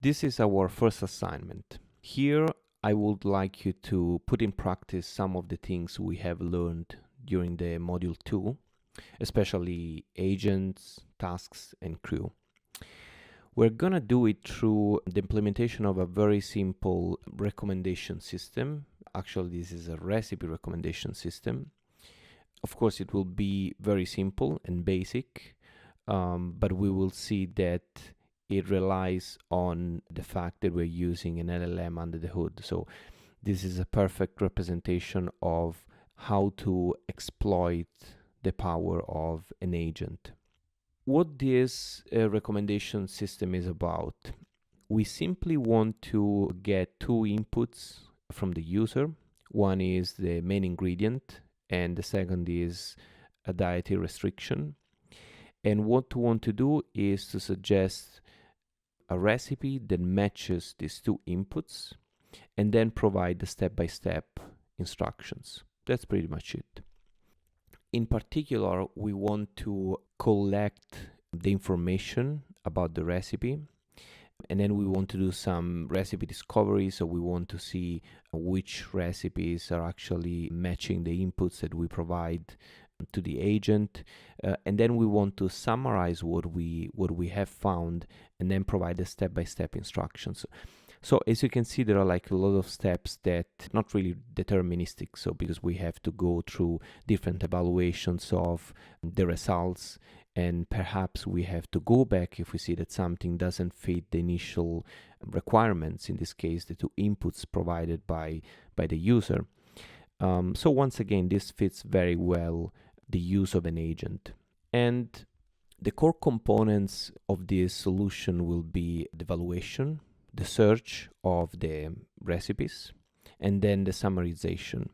This is our first assignment. Here, I would like you to put in practice some of the things we have learned during the module 2, especially agents, tasks, and crew. We're gonna do it through the implementation of a very simple recommendation system. Actually, this is a recipe recommendation system. Of course, it will be very simple and basic, but we will see that it relies on the fact that we're using an LLM under the hood. So this is a perfect representation of how to exploit the power of an agent. What this recommendation system is about, we simply want to get two inputs from the user. One is the main ingredient, and the second is a dietary restriction. And what we want to do is to suggest a recipe that matches these two inputs and then provide the step-by-step instructions. That's pretty much it. In particular, we want to collect the information about the recipe, and then we want to do some recipe discovery. So we want to see which recipes are actually matching the inputs that we provide to the agent, and then we want to summarize what we have found and then provide the step-by-step instructions. So as you can see, there are like a lot of steps that not really deterministic. So because we have to go through different evaluations of the results, and perhaps we have to go back if we see that something doesn't fit the initial requirements, in this case the two inputs provided by the user. So once again, this fits very well the use of an agent. And the core components of this solution will be the evaluation, the search of the recipes, and then the summarization.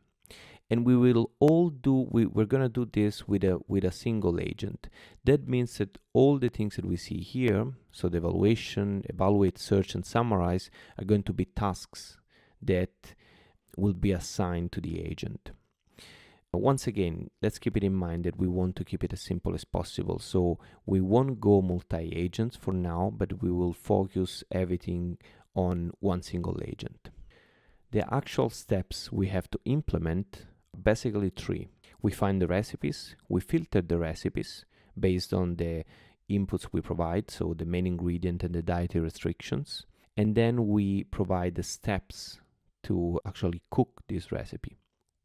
And we will all do, we're going to do this with a single agent. That means that all the things that we see here, so the evaluation, evaluate, search, and summarize, are going to be tasks that will be assigned to the agent. Once again, let's keep it in mind that we want to keep it as simple as possible. So we won't go multi-agents for now, but we will focus everything on one single agent. The actual steps we have to implement are basically three. We find the recipes, we filter the recipes based on the inputs we provide, so the main ingredient and the dietary restrictions, and then we provide the steps to actually cook this recipe.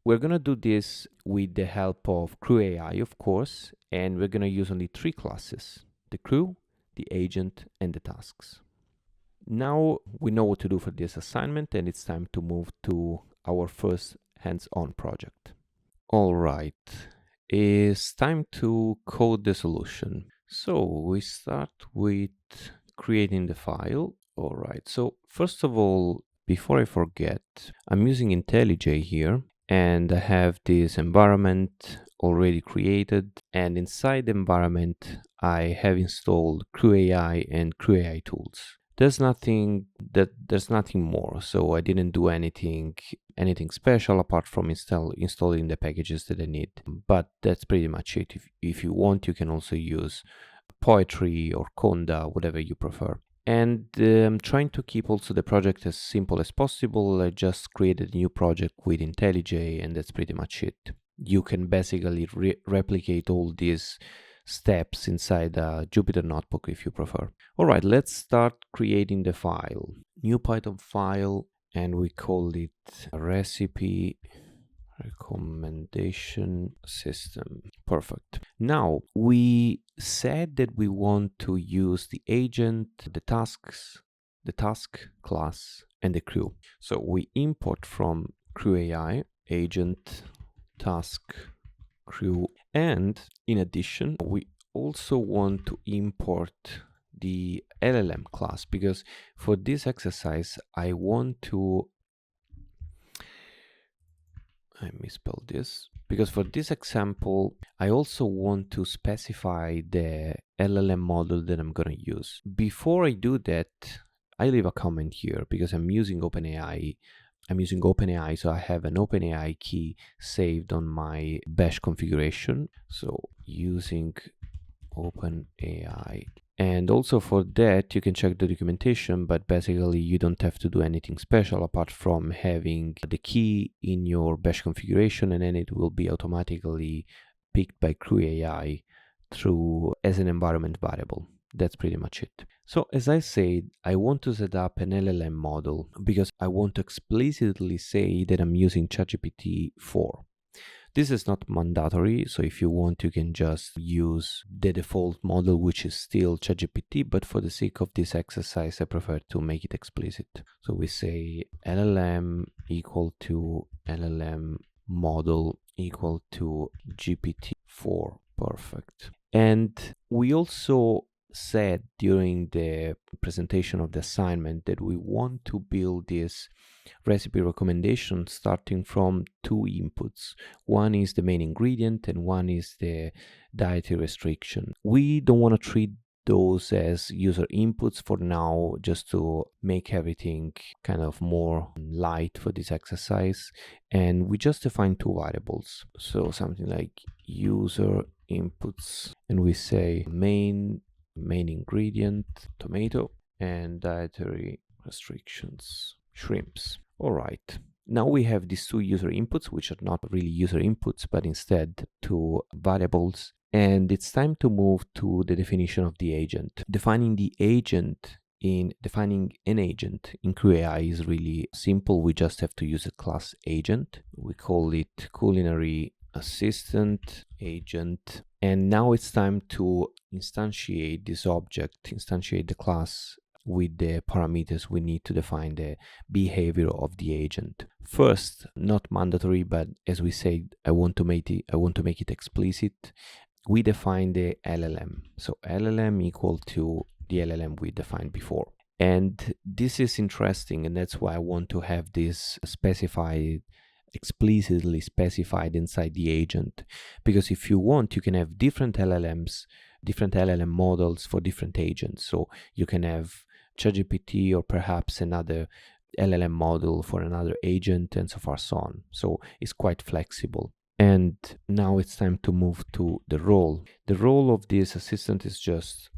We're going to do this with the help of CrewAI, of course, and we're going to use only three classes: the crew, the agent, and the tasks. Now we know what to do for this assignment, and it's time to move to our first hands-on project. All right, it's time to code the solution. So we start with creating the file. All right, so first of all, before I forget, I'm using IntelliJ here, and I have this environment already created, and inside the environment I have installed CrewAI and CrewAI tools. There's nothing more, so I didn't do anything special apart from installing the packages that I need. But that's pretty much it. If you want, you can also use Poetry or Conda, whatever you prefer. And I'm trying to keep also the project as simple as possible. I just created a new project with IntelliJ, and that's pretty much it. You can basically replicate all these steps inside a Jupyter notebook if you prefer. All right, let's start creating the file. New Python file, and we call it recipe recommendation system. Perfect. Now we said that we want to use the agent, the tasks, the task class, and the crew. So we import from CrewAI agent, task, crew, and in addition we also want to import the LLM class, because for this exercise I want to I misspelled this, because for this example, I also want to specify the LLM model that I'm going to use. Before I do that, I leave a comment here because I'm using OpenAI. So I have an OpenAI key saved on my bash configuration. So using OpenAI And also for that, you can check the documentation, but basically you don't have to do anything special apart from having the key in your bash configuration, and then it will be automatically picked by CrewAI through as an environment variable. That's pretty much it. So as I said, I want to set up an LLM model because I want to explicitly say that I'm using ChatGPT 4. This is not mandatory, so if you want, you can just use the default model, which is still ChatGPT, but for the sake of this exercise, I prefer to make it explicit. So we say LLM equal to LLM model equal to GPT-4. Perfect. And we also said during the presentation of the assignment that we want to build this recipe recommendation starting from two inputs. One is the main ingredient and one is the dietary restriction. We don't want to treat those as user inputs for now, just to make everything kind of more light for this exercise. And we just define two variables. So something like user inputs, and we say main ingredient, tomato, and dietary restrictions, shrimps. All right. Now we have these two user inputs, which are not really user inputs, but instead two variables. And it's time to move to the definition of the agent. Defining an agent in CrewAI is really simple. We just have to use a class agent. We call it Culinary Assistant Agent. And now it's time to instantiate this object, instantiate the class with the parameters we need to define the behavior of the agent. First, not mandatory, but as we said, I want to make it explicit. We define the LLM. So LLM equal to the LLM we defined before. And this is interesting, and that's why I want to have this explicitly specified inside the agent, because if you want, you can have different LLMs, different LLM models for different agents. So you can have ChatGPT or perhaps another LLM model for another agent, and so far so on. So it's quite flexible. And now it's time to move to the role. The role of this assistant is just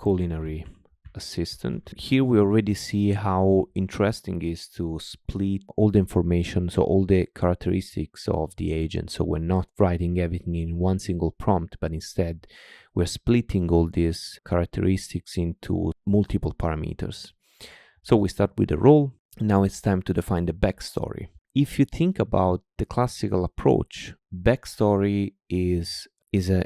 Culinary Assistant. Here we already see how interesting it is to split all the information, so all the characteristics of the agent. So we're not writing everything in one single prompt, but instead we're splitting all these characteristics into multiple parameters. So we start with the role. Now it's time to define the backstory. If you think about the classical approach, backstory is a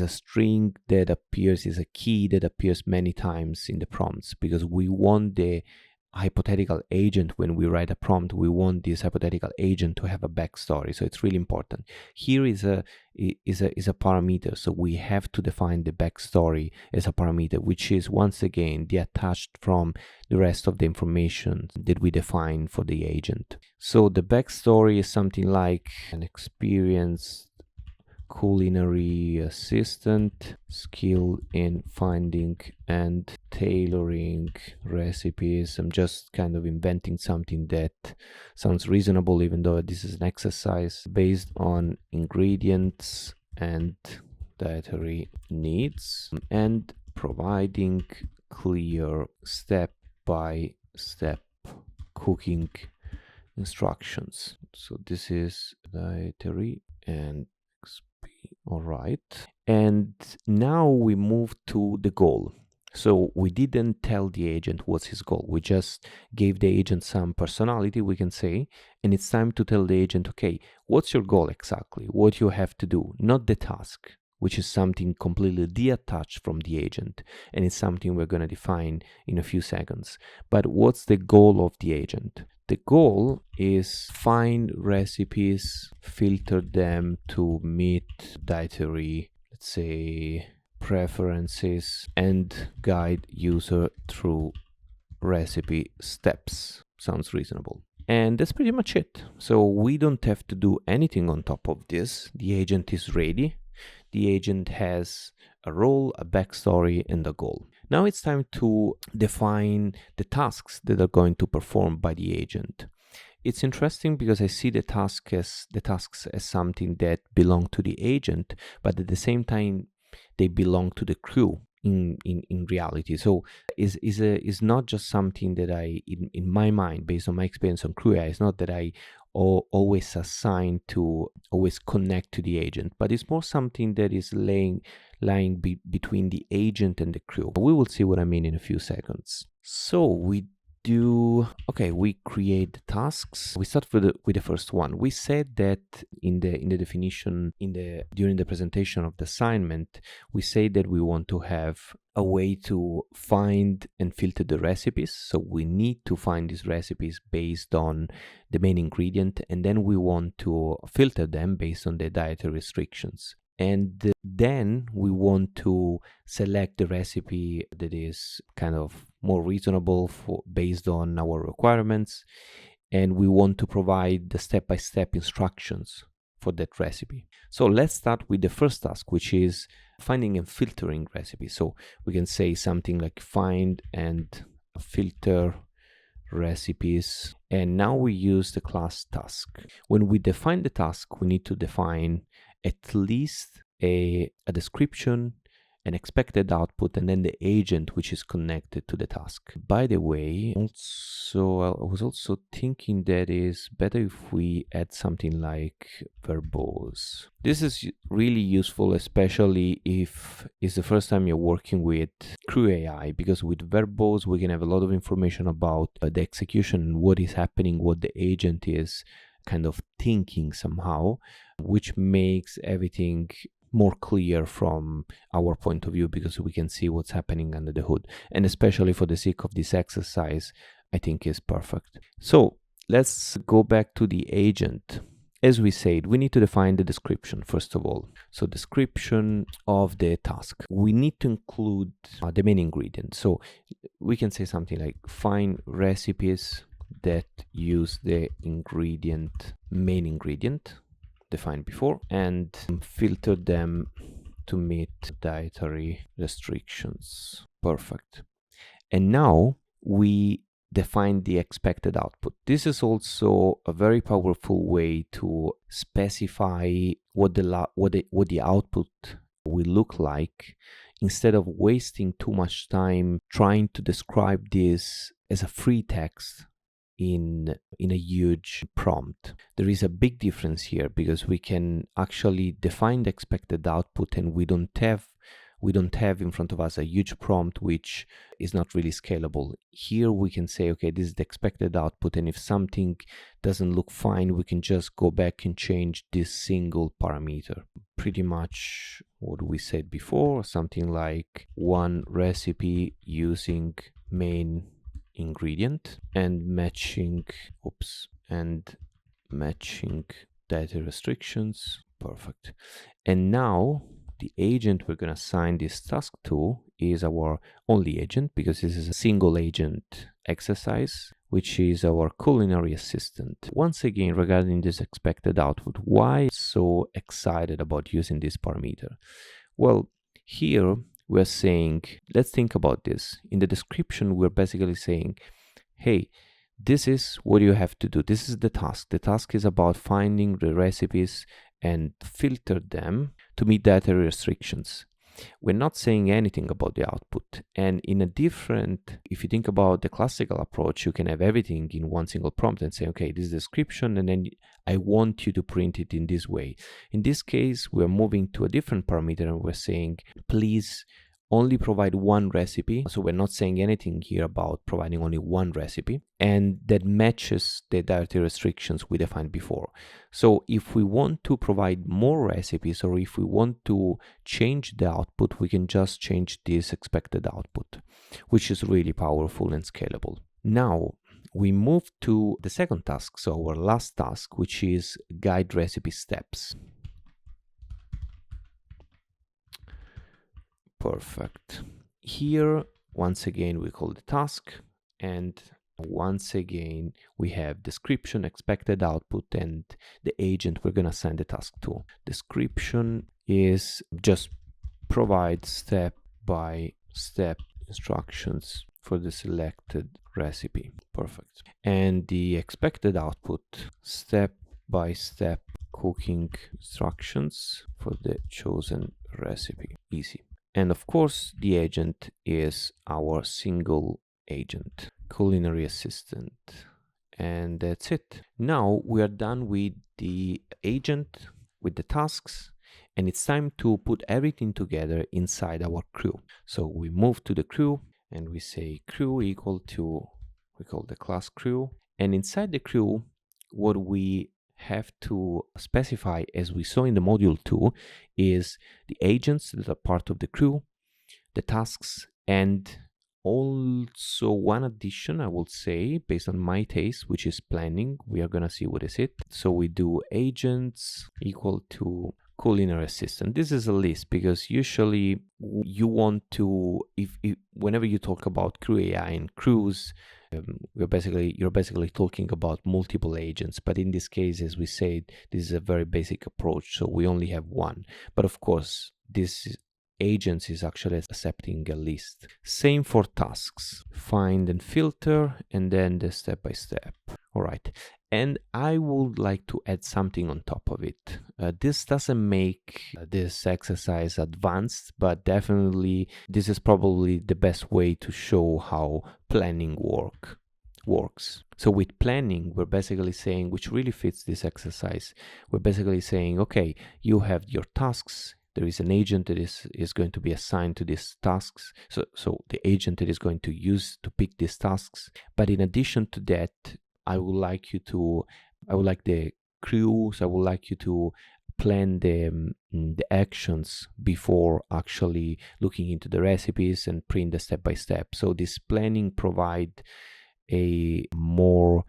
string that appears, is a key that appears many times in the prompts, because we want the hypothetical agent, when we write a prompt, we want this hypothetical agent to have a backstory. So it's really important. Here is a parameter, so we have to define the backstory as a parameter, which is once again detached from the rest of the information that we define for the agent. So the backstory is something like an experienced culinary assistant, skilled in finding and tailoring recipes. I'm just kind of inventing something that sounds reasonable, even though this is an exercise based on ingredients and dietary needs, and providing clear step-by-step cooking instructions. So this is dietary and all right. And now we move to the goal. So we didn't tell the agent what's his goal. We just gave the agent some personality, we can say, and it's time to tell the agent, okay, what's your goal exactly? What you have to do, not the task, which is something completely detached from the agent, and it's something we're going to define in a few seconds. But what's the goal of the agent? The goal is find recipes, filter them to meet dietary, let's say, preferences, and guide user through recipe steps. Sounds reasonable. And that's pretty much it. So we don't have to do anything on top of this. The agent is ready. The agent has a role, a backstory, and a goal. Now it's time to define the tasks that are going to perform by the agent. It's interesting because I see the tasks as something that belong to the agent, but at the same time, they belong to the crew. in reality. So is not just something that I in my mind, based on my experience on CrewAI, it's not that I always assign to always connect to the agent, but it's more something that is lying between the agent and the crew. We will see what I mean in a few seconds. So we create the tasks. We start with the first one. We said that in the definition during the presentation of the assignment, we say that we want to have a way to find and filter the recipes. So we need to find these recipes based on the main ingredient, and then we want to filter them based on the dietary restrictions. And then we want to select the recipe that is kind of more reasonable based on our requirements. And we want to provide the step-by-step instructions for that recipe. So let's start with the first task, which is finding and filtering recipes. So we can say something like find and filter recipes. And now we use the class task. When we define the task, we need to define at least a description, an expected output, and then the agent which is connected to the task. By the way, also I was also thinking that is better if we add something like verbose. This is really useful, especially if it's the first time you're working with CrewAI, because with verbose we can have a lot of information about the execution, what is happening, what the agent is kind of thinking somehow, which makes everything more clear from our point of view, because we can see what's happening under the hood. And especially for the sake of this exercise, I think is perfect. So let's go back to the agent. As we said, we need to define the description first of all. So description of the task. We need to include the main ingredient. So we can say something like find recipes that use the main ingredient defined before, and filter them to meet dietary restrictions. Perfect. And now we define the expected output. This is also a very powerful way to specify what the output will look like, instead of wasting too much time trying to describe this as a free text in a huge prompt. There is a big difference here, because we can actually define the expected output, and we don't have in front of us a huge prompt which is not really scalable. Here we can say, okay, this is the expected output, and if something doesn't look fine, we can just go back and change this single parameter. Pretty much what we said before, something like one recipe using main ingredient and matching data restrictions. Perfect. And now the agent we're going to assign this task to is our only agent, because this is a single agent exercise, which is our culinary assistant. Once again, regarding this expected output, why so excited about using this parameter? Well, here we're saying, let's think about this. In the description, we're basically saying, hey, this is what you have to do. This is the task. The task is about finding the recipes and filter them to meet dietary restrictions. We're not saying anything about the output. And if you think about the classical approach, you can have everything in one single prompt and say, okay, this is the description, and then I want you to print it in this way. In this case, we're moving to a different parameter, and we're saying, please only provide one recipe. So we're not saying anything here about providing only one recipe, and that matches the dietary restrictions we defined before. So if we want to provide more recipes, or if we want to change the output, we can just change this expected output, which is really powerful and scalable. Now we move to the second task, so our last task, which is guide recipe steps. Perfect. Here, once again, we call the task, and once again, we have description, expected output, and the agent we're going to assign the task to. Description is just provide step-by-step instructions for the selected recipe. Perfect. And the expected output, step-by-step cooking instructions for the chosen recipe. Easy. And of course, the agent is our single agent, Culinary Assistant. And that's it. Now we are done with the agent, with the tasks, and it's time to put everything together inside our crew. So we move to the crew and we say crew equal to, we call the class crew. And inside the crew, what we have to specify, as we saw in the module 2, is the agents that are part of the crew, the tasks, and also one addition, I will say, based on my taste, which is planning. We are gonna see what is it. So we do agents equal to Culinary Assistant. This is a list because usually you want to, if whenever you talk about CrewAI and crews, you're basically talking about multiple agents. But in this case, as we said, this is a very basic approach, so we only have one. But of course, this agents is actually accepting a list. Same for tasks, find and filter, and then the step-by-step. All right. And I would like to add something on top of it. This doesn't make this exercise advanced, but definitely this is probably the best way to show how planning works. So with planning, we're basically saying, which really fits this exercise, we're basically saying, okay, you have your tasks. There is an agent that is going to be assigned to these tasks. So the agent that is going to use to pick these tasks. But in addition to that, I would like the crews, I would like you to plan the actions before actually looking into the recipes and print the step-by-step. So this planning provide a more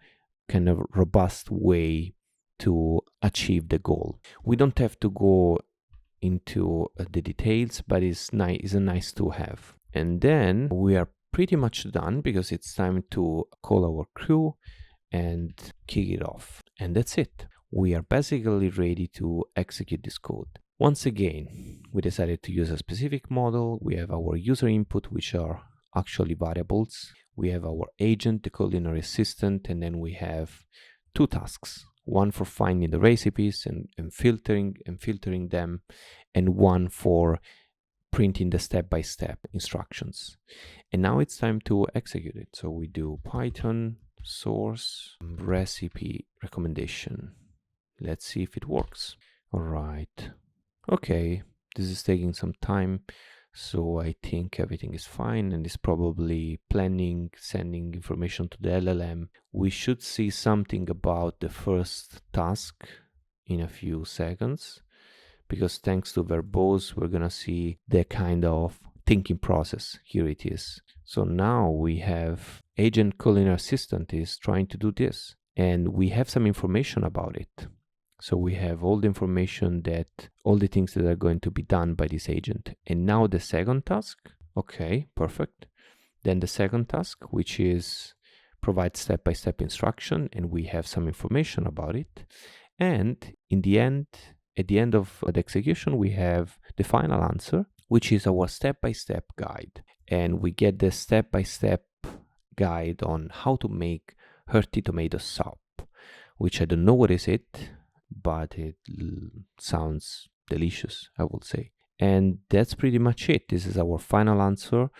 kind of robust way to achieve the goal. We don't have to go into the details, but it's a nice to have. And then we are pretty much done because it's time to call our crew and kick it off. And that's it. We are basically ready to execute this code. Once again, we decided to use a specific model. We have our user input, which are actually variables. We have our agent, the Culinary Assistant, and then we have two tasks. One for finding the recipes and filtering them, and one for printing the step-by-step instructions. And now it's time to execute it. So we do Python source recipe recommendation. Let's see if it works. All right. Okay, this is taking some time, so I think everything is fine, and it's probably planning, sending information to the LLM. We should see something about the first task in a few seconds, because thanks to verbose, we're gonna see the kind of thinking process. Here it is. So now we have agent Culinary Assistant is trying to do this, and we have some information about it. So we have all the information all the things that are going to be done by this agent. And now the second task. Okay, perfect. Then the second task, which is provide step-by-step instruction, and we have some information about it. And in the end, at the end of the execution, we have the final answer, which is our step-by-step guide. And we get the step-by-step guide on how to make hearty tomato soup, which I don't know what is it, but it sounds delicious, I would say. And that's pretty much it. This is our final answer.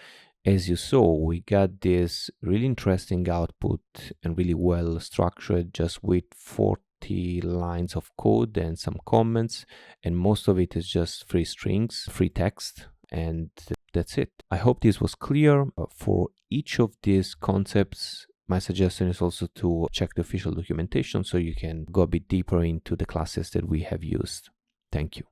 As you saw, we got this really interesting output and really well structured, just with 40 lines of code and some comments, and most of it is just free strings, free text, and that's it. I hope this was clear. For each of these concepts, my suggestion is also to check the official documentation so you can go a bit deeper into the classes that we have used. Thank you.